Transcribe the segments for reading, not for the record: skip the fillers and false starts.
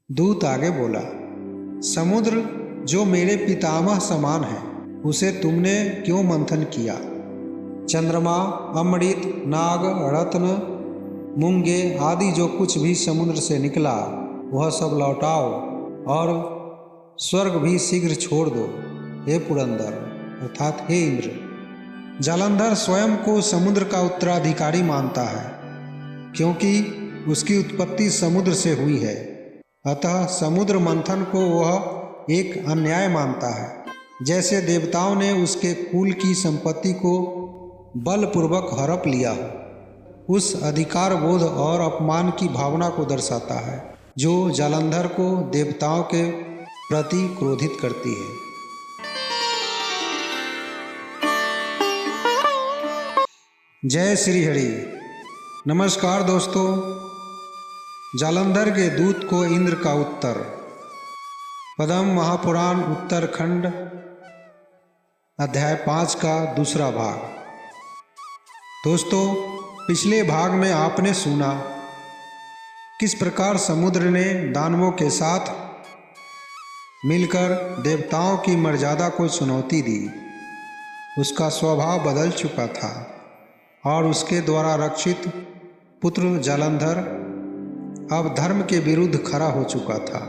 दूत आगे बोला, समुद्र जो मेरे पितामह समान है, उसे तुमने क्यों मंथन किया? चंद्रमा, अमृत, नाग, रत्न, मूंगे आदि जो कुछ भी समुद्र से निकला वह सब लौटाओ और स्वर्ग भी शीघ्र छोड़ दो। हे पुरंदर अर्थात हे इंद्र। जालंधर स्वयं को समुद्र का उत्तराधिकारी मानता है, क्योंकि उसकी उत्पत्ति समुद्र से हुई है। अतः समुद्र मंथन को वह एक अन्याय मानता है। जैसे देवताओं ने उसके कुल की संपत्ति को बलपूर्वक हड़प लिया हो, उस अधिकार बोध और अपमान की भावना को दर्शाता है जो जालंधर को देवताओं के प्रति क्रोधित करती है। जय श्री हरि। नमस्कार दोस्तों। जालंधर के दूत को इंद्र का उत्तर। पद्म महापुराण उत्तरखंड अध्याय 5 का दूसरा भाग। दोस्तों, पिछले भाग में आपने सुना किस प्रकार समुद्र ने दानवों के साथ मिलकर देवताओं की मर्यादा को चुनौती दी। उसका स्वभाव बदल चुका था और उसके द्वारा रक्षित पुत्र जालंधर अब धर्म के विरुद्ध खड़ा हो चुका था।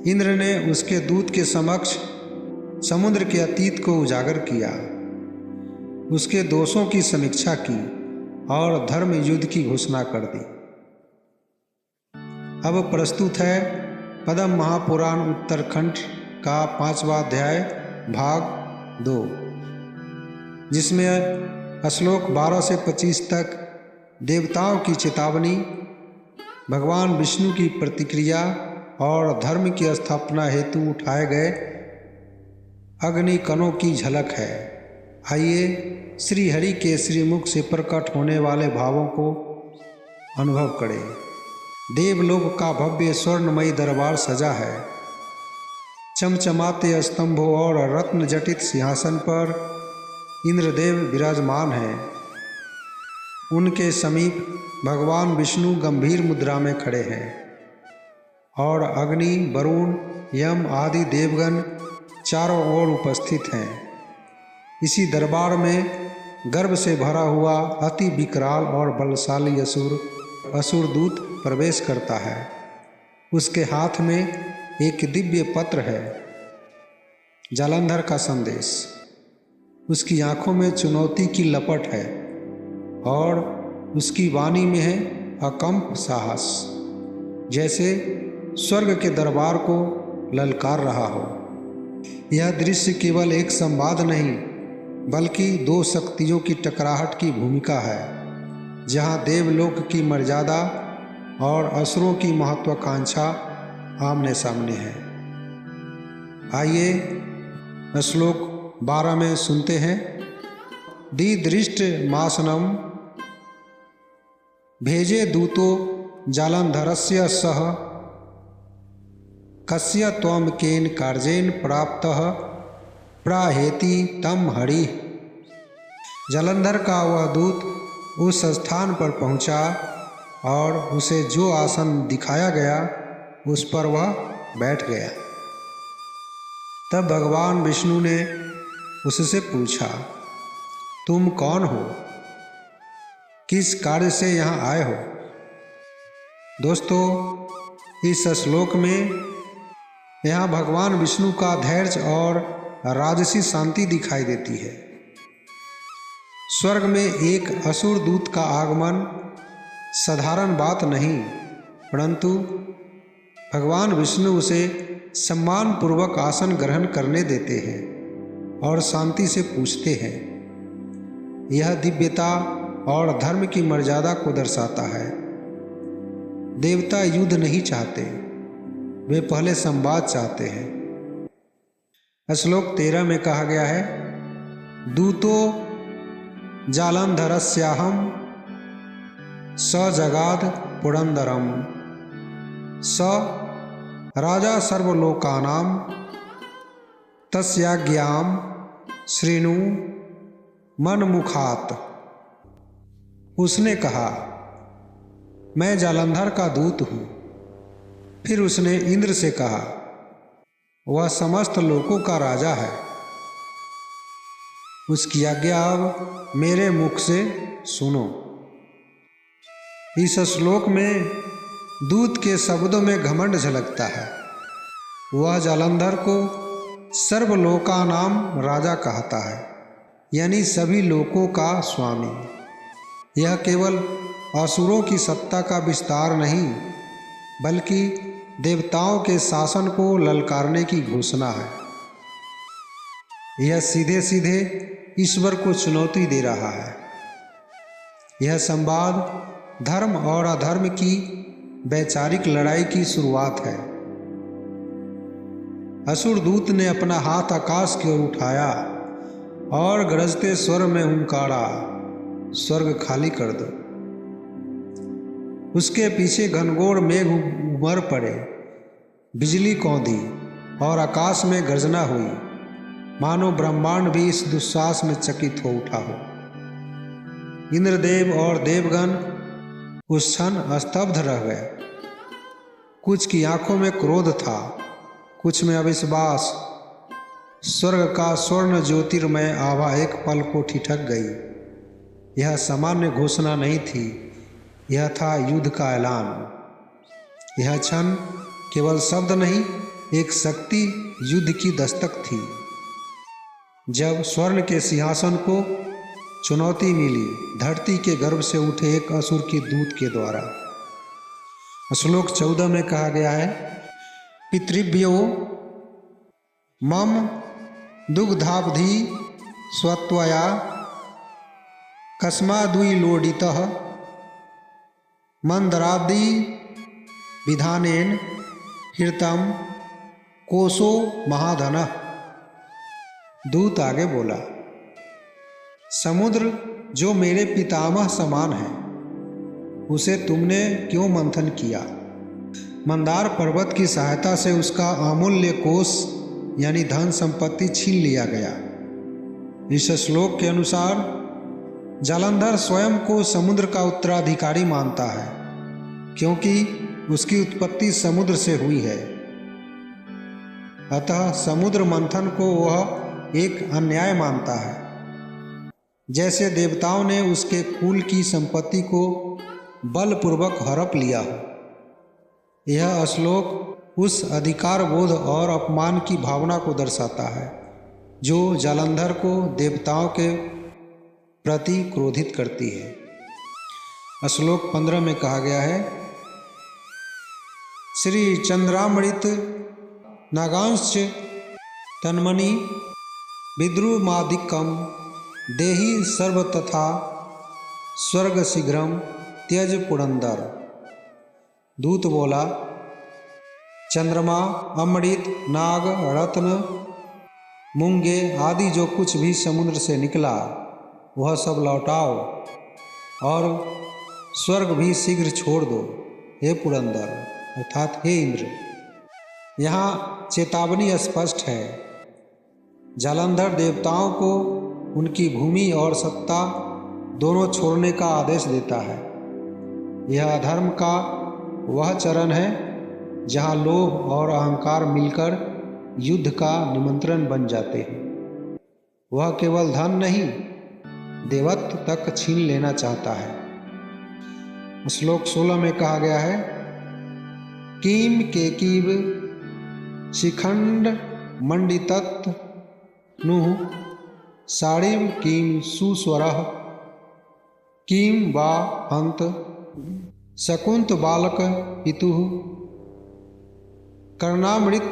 इंद्र ने उसके दूत के समक्ष समुद्र के अतीत को उजागर किया, उसके दोषों की समीक्षा की और धर्म युद्ध की घोषणा कर दी। अब प्रस्तुत है पद्म महापुराण उत्तरखंड का 5वां अध्याय भाग 2, जिसमें श्लोक 12 से 25 तक देवताओं की चेतावनी, भगवान विष्णु की प्रतिक्रिया और धर्म की स्थापना हेतु उठाए गए अग्निकणों की झलक है। आइए श्री हरि के श्रीमुख से प्रकट होने वाले भावों को अनुभव करें। देवलोक का भव्य स्वर्णमयी दरबार सजा है। चमचमाते स्तंभों और रत्न जटित सिंहासन पर इंद्रदेव विराजमान हैं। उनके समीप भगवान विष्णु गंभीर मुद्रा में खड़े हैं और अग्नि, वरुण, यम आदि देवगण चारों ओर उपस्थित हैं। इसी दरबार में गर्भ से भरा हुआ अति विकराल और बलशाली असुर दूत प्रवेश करता है। उसके हाथ में एक दिव्य पत्र है, जालंधर का संदेश। उसकी आंखों में चुनौती की लपट है और उसकी वाणी में है अकंप साहस, जैसे स्वर्ग के दरबार को ललकार रहा हो। यह दृश्य केवल एक संवाद नहीं, बल्कि दो शक्तियों की टकराहट की भूमिका है, जहां देवलोक की मर्यादा और असुरों की महत्वाकांक्षा आमने सामने है। आइए श्लोक 12 में सुनते हैं। दिदृष्ट मासनम भेजे दूतो जालंधरस्य सह कस्य त्वं केन कार्जेन प्राप्तः प्राहेति तम हरि। जालंधर का वह दूत उस स्थान पर पहुंचा और उसे जो आसन दिखाया गया उस पर वह बैठ गया। तब भगवान विष्णु ने उससे पूछा, तुम कौन हो? किस कार्य से यहाँ आए हो? दोस्तों, इस श्लोक में यहाँ भगवान विष्णु का धैर्य और राजसी शांति दिखाई देती है। स्वर्ग में एक असुर दूत का आगमन साधारण बात नहीं, परंतु भगवान विष्णु उसे सम्मान पूर्वक आसन ग्रहण करने देते हैं और शांति से पूछते हैं। यह दिव्यता और धर्म की मर्यादा को दर्शाता है। देवता युद्ध नहीं चाहते, वे पहले संवाद चाहते हैं। श्लोक 13 में कहा गया है, दूतो जालंधरस्याहम स जगाद पुरंदरम स राजा सर्वलोकानाम तस्याज्ञाम श्रीनु मनमुखात। उसने कहा, मैं जालंधर का दूत हूँ फिर उसने इंद्र से कहा, वह समस्त लोकों का राजा है, उसकी आज्ञा अब मेरे मुख से सुनो। इस श्लोक में दूत के शब्दों में घमंड झलकता है। वह जालंधर को सर्वलोकानाम राजा कहता है, यानी सभी लोकों का स्वामी। यह केवल असुरों की सत्ता का विस्तार नहीं, बल्कि देवताओं के शासन को ललकारने की घोषणा है। यह सीधे सीधे ईश्वर को चुनौती दे रहा है। यह संवाद धर्म और अधर्म की वैचारिक लड़ाई की शुरुआत है। असुर दूत ने अपना हाथ आकाश की ओर उठाया और गरजते स्वर में हुंकारा, स्वर्ग खाली कर दो। उसके पीछे घनघोर मेघ उमड़ पड़े, बिजली कौंधी और आकाश में गर्जना हुई, मानो ब्रह्मांड भी इस दुस्साहस में चकित हो उठा हो। इंद्रदेव और देवगण उस क्षण स्तब्ध रह गए। कुछ की आंखों में क्रोध था, कुछ में अविश्वास। स्वर्ग का स्वर्ण ज्योतिर्मय आभा एक पल को ठिठक गई। यह सामान्य घोषणा नहीं थी, यह था युद्ध का ऐलान। यह क्षण केवल शब्द नहीं, एक शक्ति युद्ध की दस्तक थी। जब स्वर्ण के सिंहासन को चुनौती मिली, धरती के गर्भ से उठे एक असुर के दूत के द्वारा। श्लोक 14 में कहा गया है, पितृभ्यो मम दुग्धाब्धि स्वत्वया कस्माद्विलोडितः मंदरादि विधानेन हृतम कोशो महाधनः। दूत आगे बोला, समुद्र जो मेरे पितामह समान है, उसे तुमने क्यों मंथन किया? मंदार पर्वत की सहायता से उसका अमूल्य कोष यानी धन संपत्ति छीन लिया गया। इस श्लोक के अनुसार जालंधर स्वयं को समुद्र का उत्तराधिकारी मानता है, क्योंकि उसकी उत्पत्ति समुद्र से हुई है। अतः समुद्र मंथन को वह एक अन्याय मानता है, जैसे देवताओं ने उसके कुल की संपत्ति को बलपूर्वक हड़प लिया हो। यह श्लोक उस अधिकार बोध और अपमान की भावना को दर्शाता है जो जालंधर को देवताओं के प्रति क्रोधित करती है। श्लोक 15 में कहा गया है, श्री चंद्रामृत नागांश तन्मनि विद्रुमादिकम देहि सर्वतथा स्वर्ग शीघ्रम त्यज पुरंदर। दूत बोला, चंद्रमा, अमृत, नाग, रत्न, मूंगे आदि जो कुछ भी समुद्र से निकला वह सब लौटाओ और स्वर्ग भी शीघ्र छोड़ दो, हे पुरंदर अर्थात हे इंद्र। यहाँ चेतावनी स्पष्ट है। जालंधर देवताओं को उनकी भूमि और सत्ता दोनों छोड़ने का आदेश देता है। यह अधर्म का वह चरण है जहाँ लोभ और अहंकार मिलकर युद्ध का निमंत्रण बन जाते हैं। वह केवल धन नहीं, देवत्व तक छीन लेना चाहता है। श्लोक 16 में कहा गया है, कीम केकीव शिखंड मंडितत् नुः साड़िव कीम सुस्वरः कीम वा हंत शकुंत बालक पितुः कर्णामृत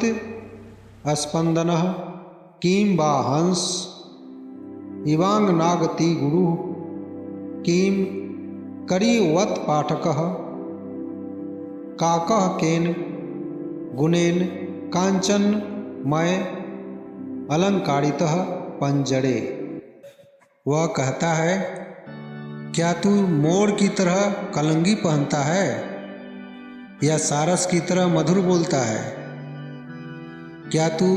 स्पंदनः कीम वा हंस इवांग नागति गुरु कीम करीवत पाठकः काकः केन गुणेन कांचनमय अलंकारितः पंजरे। वह कहता है, क्या तू मोर की तरह कलंगी पहनता है या सारस की तरह मधुर बोलता है? क्या तू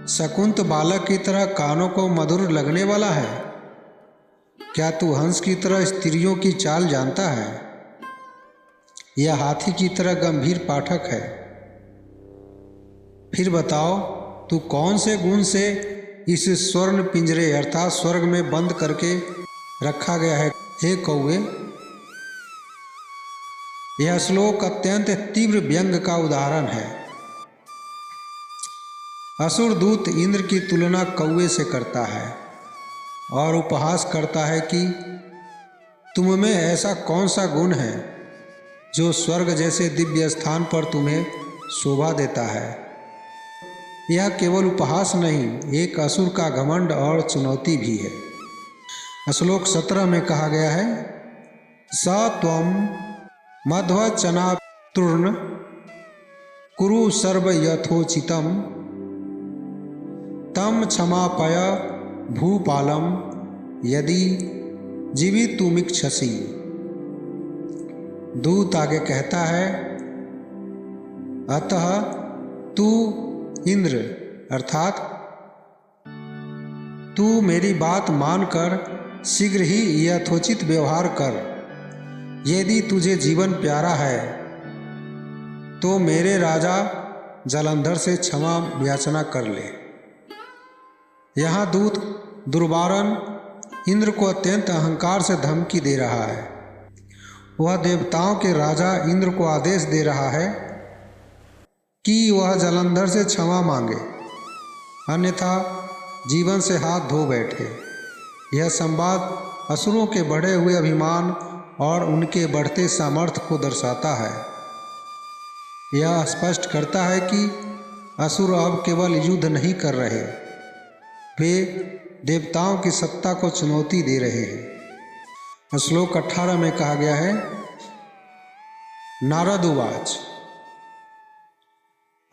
शकुंत बालक की तरह कानों को मधुर लगने वाला है? क्या तू हंस की तरह स्त्रियों की चाल जानता है या हाथी की तरह गंभीर पाठक है? फिर बताओ, तू कौन से गुण से इस स्वर्ण पिंजरे अर्थात स्वर्ग में बंद करके रखा गया है? हे कौवे, यह श्लोक अत्यंत तीव्र व्यंग का उदाहरण है। असुर दूत इंद्र की तुलना कौवे से करता है और उपहास करता है कि तुम में ऐसा कौन सा गुण है जो स्वर्ग जैसे दिव्य स्थान पर तुम्हें शोभा देता है। यह केवल उपहास नहीं, एक असुर का घमंड और चुनौती भी है। श्लोक 17 में कहा गया है, स त्वं मध्वचनातूर्ण कुरु सर्व यथोचितम तम क्षमापय भूपालम यदि जीवितुमिच्छसि। दूत आगे कहता है, अतः तू इंद्र अर्थात तू मेरी बात मानकर शीघ्र ही यथोचित व्यवहार कर। यदि तुझे जीवन प्यारा है तो मेरे राजा जलंधर से क्षमा याचना कर ले। यहाँ दूत दुर्वारण इंद्र को अत्यंत अहंकार से धमकी दे रहा है। वह देवताओं के राजा इंद्र को आदेश दे रहा है कि वह जलंधर से क्षमा मांगे, अन्यथा जीवन से हाथ धो बैठे। यह संवाद असुरों के बढ़े हुए अभिमान और उनके बढ़ते सामर्थ्य को दर्शाता है। यह स्पष्ट करता है कि असुर अब केवल युद्ध नहीं कर रहे, वे देवताओं की सत्ता को चुनौती दे रहे हैं। श्लोक 18 में कहा गया है, नारद उवाच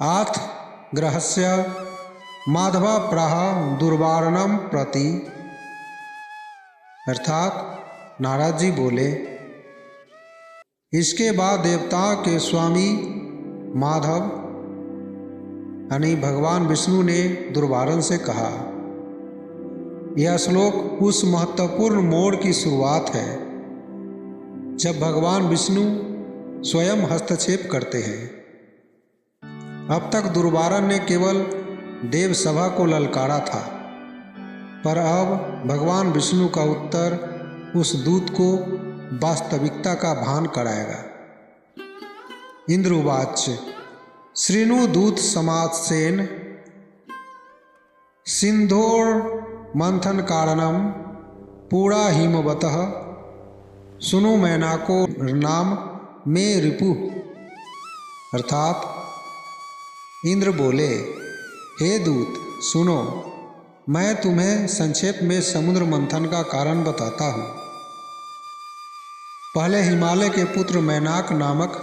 आथ ग्रहस्य माधवा प्राह दुर्वारणम प्रति। अर्थात नारद जी बोले, इसके बाद देवताओं के स्वामी माधव यानी भगवान विष्णु ने दुर्वारण से कहा। यह श्लोक उस महत्वपूर्ण मोड़ की शुरुआत है जब भगवान विष्णु स्वयं हस्तक्षेप करते हैं। अब तक दुर्वारण ने केवल देव सभा को ललकारा था, पर अब भगवान विष्णु का उत्तर उस दूत को वास्तविकता का भान कराएगा। इंद्र उवाच श्रृणु दूत समासेन सिंधोर मंथन कारणम पूरा हिमवतः सुनु मैनाको नाम मे रिपु। अर्थात इंद्र बोले, हे दूत सुनो, मैं तुम्हें संक्षेप में समुद्र मंथन का कारण बताता हूँ। पहले हिमालय के पुत्र मैनाक नामक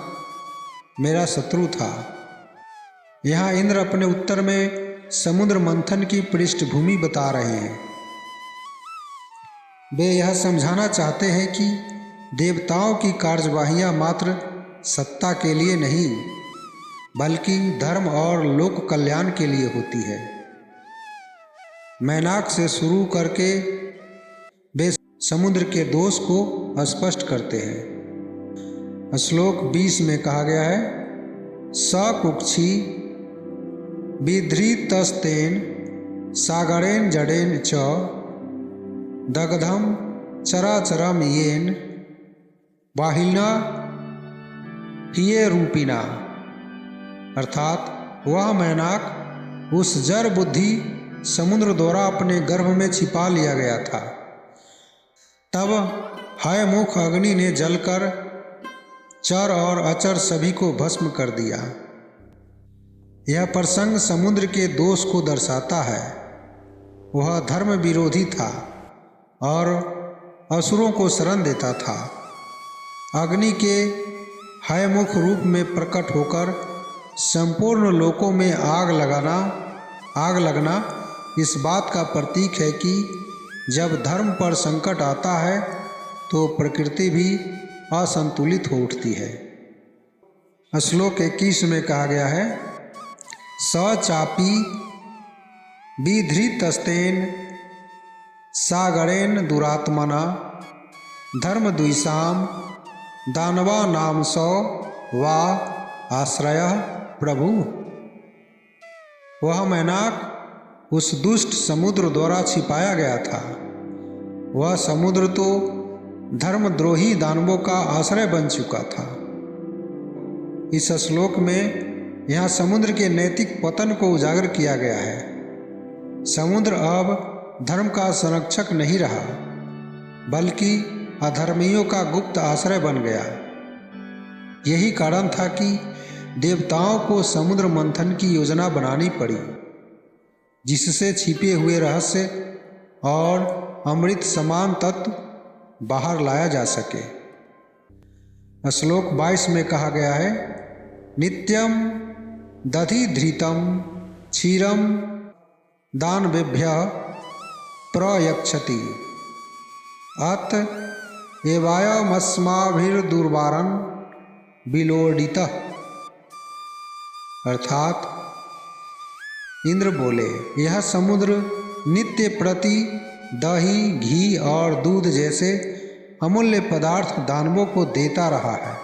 मेरा शत्रु था। यहाँ इंद्र अपने उत्तर में समुद्र मंथन की पृष्ठभूमि बता रहे हैं। वे यह समझाना चाहते हैं कि देवताओं की कार्यवाहियाँ मात्र सत्ता के लिए नहीं, बल्कि धर्म और लोक कल्याण के लिए होती है। मैनाक से शुरू करके वे समुद्र के दोष को स्पष्ट करते हैं। श्लोक 20 में कहा गया है, सकुक्षी विधृतस्तेन सागरेण जडेन च दग्धम चराचरम येन वाहिना हिये रूपिना। अर्थात वह मैनाक उस जड़ बुद्धि समुद्र द्वारा अपने गर्भ में छिपा लिया गया था। तब हयमुख अग्नि ने जलकर चर और अचर सभी को भस्म कर दिया। यह प्रसंग समुद्र के दोष को दर्शाता है। वह धर्म विरोधी था और असुरों को शरण देता था। अग्नि के हयमुख रूप में प्रकट होकर संपूर्ण लोकों में आग लगना इस बात का प्रतीक है कि जब धर्म पर संकट आता है तो प्रकृति भी असंतुलित हो उठती है। श्लोक 21 में कहा गया है, स चापी विधृतस्तेन सागरेण दुरात्मना धर्मद्विषाम दानवानां सौ वा आश्रय प्रभु। वह मैनाक उस दुष्ट समुद्र द्वारा छिपाया गया था। वह समुद्र तो धर्मद्रोही दानवों का आश्रय बन चुका था। इस श्लोक में यहाँ समुद्र के नैतिक पतन को उजागर किया गया है। समुद्र अब धर्म का संरक्षक नहीं रहा, बल्कि अधर्मियों का गुप्त आश्रय बन गया। यही कारण था कि देवताओं को समुद्र मंथन की योजना बनानी पड़ी, जिससे छिपे हुए रहस्य और अमृत समान तत्व बाहर लाया जा सके। श्लोक 22 में कहा गया है, नित्यम दधिधृतं क्षीरम दानवेभ्यः प्रयच्छति अत एवायमस्माभिर्दुर्वारं विलोडितः। अर्थात इंद्र बोले, यह समुद्र नित्य प्रति दही, घी और दूध जैसे अमूल्य पदार्थ दानवों को देता रहा है।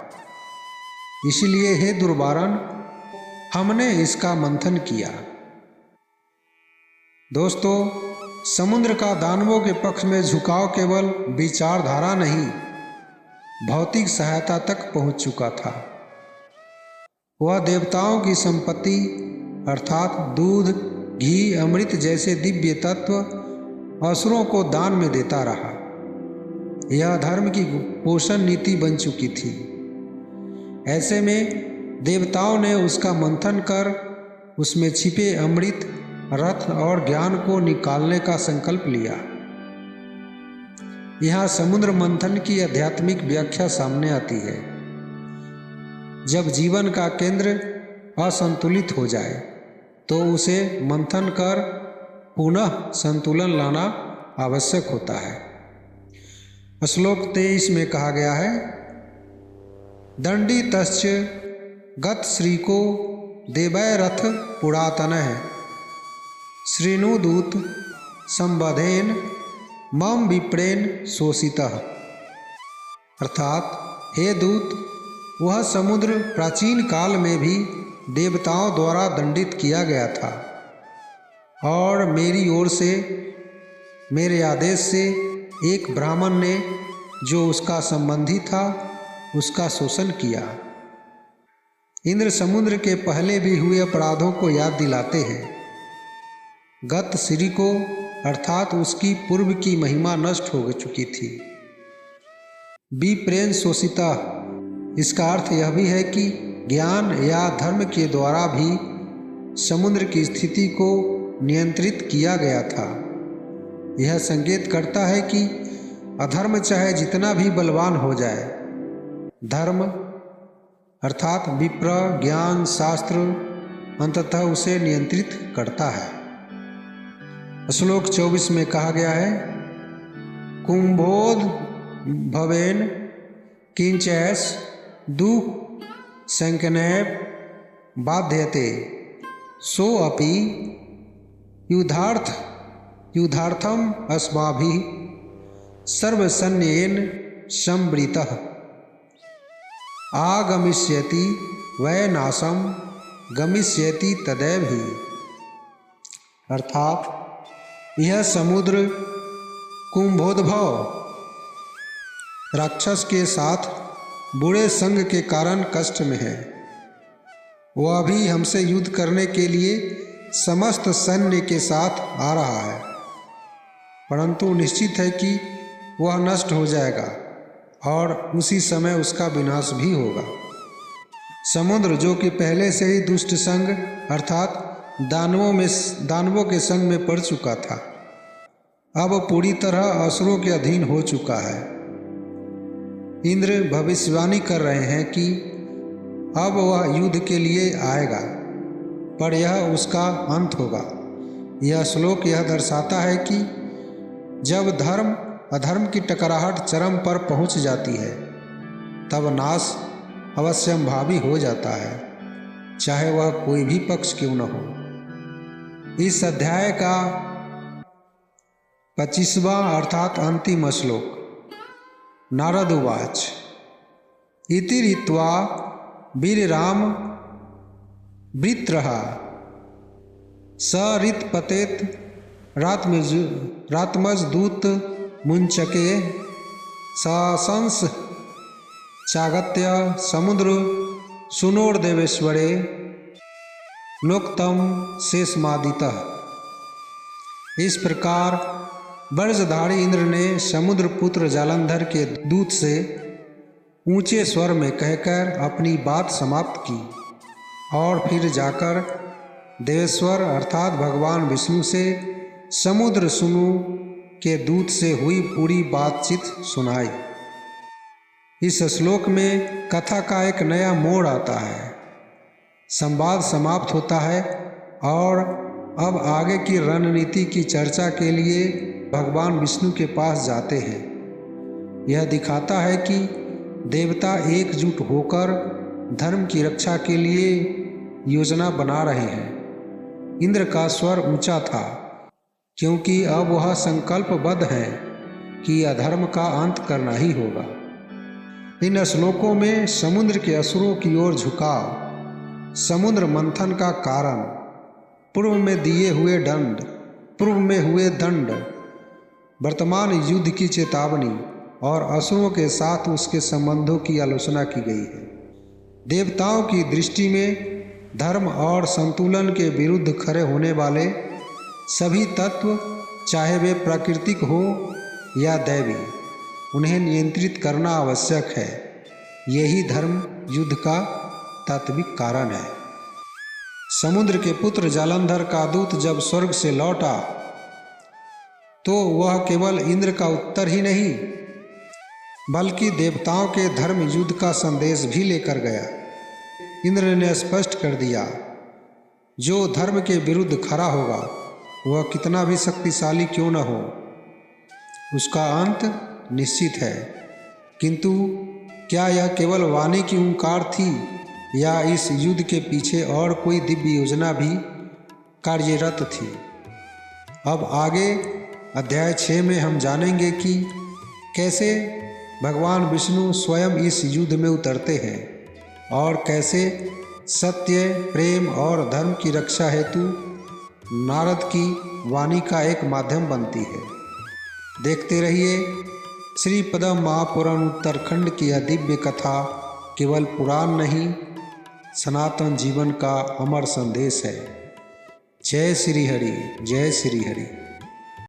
इसलिए हे दुर्वारण, हमने इसका मंथन किया। दोस्तों, समुद्र का दानवों के पक्ष में झुकाव केवल विचारधारा नहीं, भौतिक सहायता तक पहुंच चुका था। वह देवताओं की संपत्ति अर्थात दूध, घी, अमृत जैसे दिव्य तत्व असुरों को दान में देता रहा। यह धर्म की पोषण नीति बन चुकी थी। ऐसे में देवताओं ने उसका मंथन कर उसमें छिपे अमृत, रत्न और ज्ञान को निकालने का संकल्प लिया। यहाँ समुद्र मंथन की आध्यात्मिक व्याख्या सामने आती है। जब जीवन का केंद्र असंतुलित हो जाए तो उसे मंथन कर पुनः संतुलन लाना आवश्यक होता है। श्लोक 23 में कहा गया है, दंडितश्च गतश्रीको देवैरथ पुरातनः श्रीनुदूत संबधेन मम विप्रेन शोषितः। अर्थात हे दूत, वह समुद्र प्राचीन काल में भी देवताओं द्वारा दंडित किया गया था और मेरी ओर से, मेरे आदेश से एक ब्राह्मण ने जो उसका संबंधी था उसका शोषण किया। इंद्र समुद्र के पहले भी हुए अपराधों को याद दिलाते हैं। गत श्री को अर्थात उसकी पूर्व की महिमा नष्ट हो चुकी थी। विप्रेन शोषिता, इसका अर्थ यह भी है कि ज्ञान या धर्म के द्वारा भी समुद्र की स्थिति को नियंत्रित किया गया था। यह संकेत करता है कि अधर्म चाहे जितना भी बलवान हो जाए, धर्म अर्थात विप्र, ज्ञान, शास्त्र अंततः उसे नियंत्रित करता है। श्लोक 24 में कहा गया है, कुंभोद भवेन किंचैस दुख संकनैव बाध्यते सो अपि युद्धार्थम अस्माभिः सर्वसैन्येन संवृतः आगमिष्यति वै नाशम गमिष्यति तदैव ही। अर्थात यह समुद्र कुंभोद्भव राक्षस के साथ बुरे संग के कारण कष्ट में है। वह भी हमसे युद्ध करने के लिए समस्त सैन्य के साथ आ रहा है, परंतु निश्चित है कि वह नष्ट हो जाएगा और उसी समय उसका विनाश भी होगा। समुद्र जो कि पहले से ही दुष्ट संग अर्थात दानवों के संग में पड़ चुका था, अब पूरी तरह असुरों के अधीन हो चुका है। इंद्र भविष्यवाणी कर रहे हैं कि अब वह युद्ध के लिए आएगा, पर यह उसका अंत होगा। यह श्लोक यह दर्शाता है कि जब धर्म अधर्म की टकराहट चरम पर पहुंच जाती है, तब नाश अवश्यंभावी हो जाता है, चाहे वह कोई भी पक्ष क्यों न हो। इस अध्याय का 25वां अर्थात अंतिम श्लोक, नारद उवाच इति रीत्वा वीरराम वृत्रः सरित पतेत रातमजदूत मुंचके सशंस चागत्य समुद्र सुनोर्देवेश्वरे नोक्तम शेषमादितः। इस प्रकार वज्रधारी इंद्र ने समुद्र पुत्र जालंधर के दूत से ऊंचे स्वर में कहकर अपनी बात समाप्त की और फिर जाकर देवेश्वर अर्थात भगवान विष्णु से समुद्र सुनु के दूत से हुई पूरी बातचीत सुनाई। इस श्लोक में कथा का एक नया मोड़ आता है। संवाद समाप्त होता है और अब आगे की रणनीति की चर्चा के लिए भगवान विष्णु के पास जाते हैं। यह दिखाता है कि देवता एकजुट होकर धर्म की रक्षा के लिए योजना बना रहे हैं। इंद्र का स्वर ऊंचा था क्योंकि अब वह संकल्पबद्ध है कि अधर्म का अंत करना ही होगा। इन श्लोकों में समुद्र के असुरों की ओर झुकाव, समुद्र मंथन का कारण, पूर्व में दिए हुए दंड, पूर्व में हुए दंड, वर्तमान युद्ध की चेतावनी और असुरों के साथ उसके संबंधों की आलोचना की गई है। देवताओं की दृष्टि में धर्म और संतुलन के विरुद्ध खड़े होने वाले सभी तत्व, चाहे वे प्राकृतिक हो या दैवी, उन्हें नियंत्रित करना आवश्यक है। यही धर्म युद्ध का तात्विक कारण है। समुद्र के पुत्र जालंधर का दूत जब स्वर्ग से लौटा तो वह केवल इंद्र का उत्तर ही नहीं बल्कि देवताओं के धर्म युद्ध का संदेश भी लेकर गया। इंद्र ने स्पष्ट कर दिया, जो धर्म के विरुद्ध खड़ा होगा वह कितना भी शक्तिशाली क्यों न हो, उसका अंत निश्चित है। किंतु क्या यह केवल वाणी की हुंकार थी या इस युद्ध के पीछे और कोई दिव्य योजना भी कार्यरत थी? अब आगे अध्याय 6 में हम जानेंगे कि कैसे भगवान विष्णु स्वयं इस युद्ध में उतरते हैं और कैसे सत्य, प्रेम और धर्म की रक्षा हेतु नारद की वाणी का एक माध्यम बनती है। देखते रहिए श्री पद्म महापुराण उत्तराखंड की यह दिव्य कथा केवल पुराण नहीं, सनातन जीवन का अमर संदेश है। जय श्री हरि, जय श्री हरि।